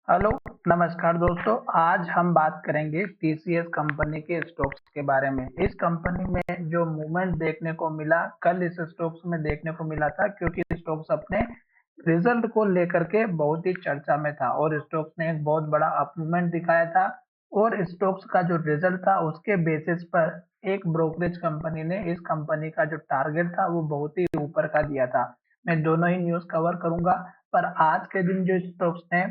Hello, नमस्कार दोस्तों। आज हम बात करेंगे टीसीएस कंपनी के स्टॉक्स के बारे में। इस कंपनी में जो मूवमेंट देखने को मिला, कल इस स्टॉक्स में देखने को मिला था, क्योंकि स्टॉक्स अपने रिजल्ट को लेकर के बहुत ही चर्चा में था और स्टॉक्स ने एक बहुत बड़ा अप मूवमेंट दिखाया था। और स्टॉक्स का जो रिजल्ट था उसके बेसिस पर एक ब्रोकरेज कंपनी ने इस कंपनी का जो टारगेट था वो बहुत ही ऊपर का दिया था। मैं दोनों ही न्यूज कवर करूंगा, पर आज के दिन जो स्टॉक्स ने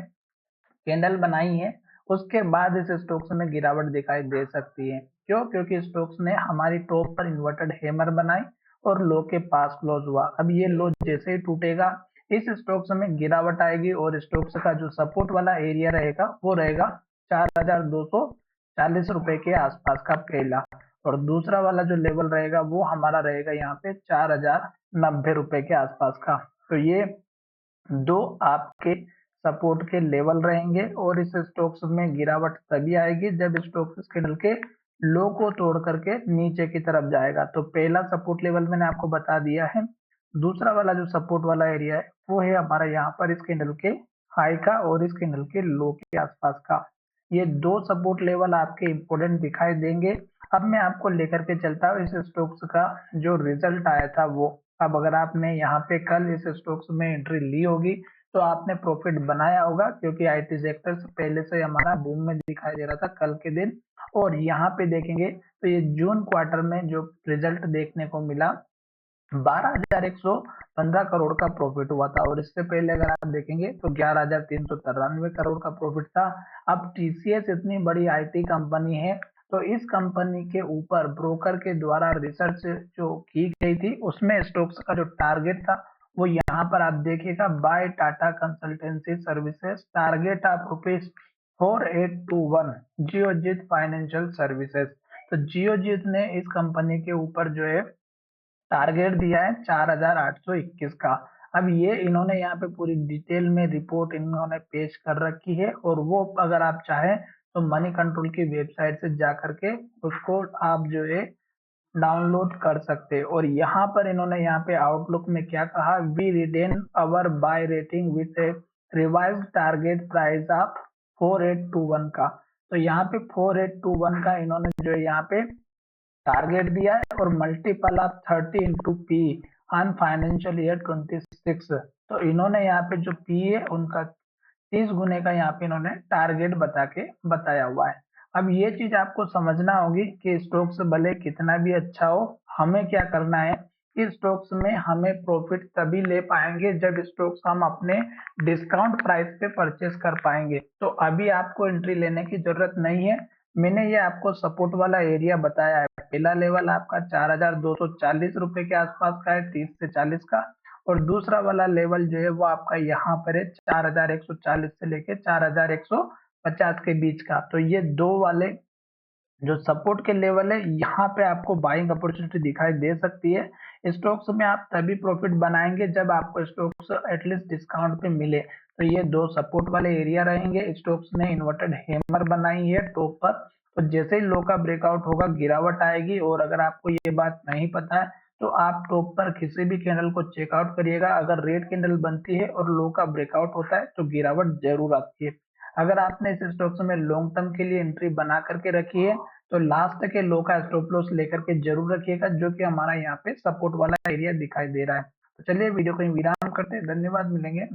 कैंडल बनाई है उसके बाद इस स्टॉक्स में गिरावट दिखाई दे सकती है। क्यों? क्योंकि स्टॉक्स ने हमारी टॉप पर इन्वर्टेड हैमर बनाई और लो के पास क्लोज हुआ। अब ये लो जैसे ही टूटेगा इस स्टॉक्स में गिरावट आएगी और स्टॉक्स का जो सपोर्ट वाला एरिया रहेगा वो रहेगा 4,240 रुपए के आसपास का पहला। और दूसरा वाला जो लेवल रहेगा वो हमारा रहेगा यहाँ पे 4,090 रुपए के आसपास का। तो ये दो आपके सपोर्ट के लेवल रहेंगे और इस स्टॉक्स में गिरावट तभी आएगी जब स्टॉक्स कैंडल के लो को तोड़ करके नीचे की तरफ जाएगा। तो पहला सपोर्ट लेवल मैंने आपको बता दिया है। दूसरा वाला जो सपोर्ट वाला एरिया है वो है हमारा यहाँ पर इस कैंडल के हाई का और इस कैंडल के लो के आसपास का। ये दो सपोर्ट लेवल आपके इंपोर्टेंट दिखाई देंगे। अब मैं आपको लेकर के चलता हूँ इस स्टॉक्स का जो रिजल्ट आया था वो। अब अगर आपने यहाँ पे कल इस स्टॉक्स में एंट्री ली होगी तो आपने प्रॉफिट बनाया होगा, क्योंकि आईटी सेक्टर पहले से हमारा बूम में दिखाई दे रहा था कल के दिन। और यहाँ पे देखेंगे तो ये जून क्वार्टर में जो रिजल्ट देखने को मिला 12,115 करोड़ का प्रॉफिट हुआ था। और इससे पहले अगर आप देखेंगे तो 11,393 करोड़ का प्रॉफिट था। अब टीसीएस इतनी बड़ी आईटी कंपनी है तो इस कंपनी के ऊपर ब्रोकर के द्वारा रिसर्च जो की गई थी उसमें स्टॉक्स का जो टारगेट था वो यहाँ पर आप देखिएगा, buy Tata Consultancy Services target of ₹4821 Geojit Financial Services. तो जियोजीत ने इस कंपनी के ऊपर जो है टारगेट दिया है 4,821 का। अब ये इन्होंने यहाँ पे पूरी डिटेल में रिपोर्ट इन्होंने पेश कर रखी है और वो अगर आप चाहें तो मनी कंट्रोल की वेबसाइट से जा करके उसको आप जो है डाउनलोड कर सकते हैं। और यहाँ पर इन्होंने यहाँ पे आउटलुक में क्या कहा, we retain our buy rating with a revised target price of 4821 का। तो यहाँ पे 4821 का इन्होंने जो है यहाँ पे टारगेट दिया है और multiple of 30 into P on financial year 26। तो इन्होंने यहाँ पे जो पी है उनका 30 गुने का यहाँ पे इन्होंने टारगेट बता के बताया हुआ है। अब ये चीज आपको समझना होगी कि स्टॉक्स भले कितना भी अच्छा हो, हमें क्या करना है कि स्टॉक्स में हमें प्रॉफिट तभी ले पाएंगे जब स्टॉक्स हम अपने डिस्काउंट प्राइस पे परचेस कर पाएंगे। तो अभी आपको एंट्री लेने की जरूरत नहीं है। मैंने ये आपको सपोर्ट वाला एरिया बताया है। पहला लेवल आपका 4,240 रुपए के आसपास का है, 30 से 40 का। और दूसरा वाला लेवल जो है वो आपका यहाँ पर है 4,140 से लेके 4,150 के बीच का। तो ये दो वाले जो सपोर्ट के लेवल है यहाँ पे आपको बाइंग अपॉर्चुनिटी दिखाई दे सकती है। स्टॉक्स में आप तभी प्रॉफिट बनाएंगे जब आपको स्टॉक्स एटलीस्ट डिस्काउंट पे मिले। तो ये दो सपोर्ट वाले एरिया रहेंगे। स्टॉक्स ने इन्वर्टेड हैमर बनाई है टॉप पर, तो जैसे ही लो का ब्रेकआउट होगा गिरावट आएगी। और अगर आपको ये बात नहीं पता है तो आप टॉप पर किसी भी कैंडल को चेकआउट करिएगा, अगर रेड कैंडल बनती है और लो का ब्रेकआउट होता है तो गिरावट जरूर आती है। अगर आपने इस स्टॉक्स में लॉन्ग टर्म के लिए एंट्री बना करके रखी है तो लास्ट के लो का स्टॉप लॉस लेकर के जरूर रखिएगा, जो कि हमारा यहाँ पे सपोर्ट वाला एरिया दिखाई दे रहा है। तो चलिए वीडियो को विराम करते हैं। धन्यवाद, मिलेंगे।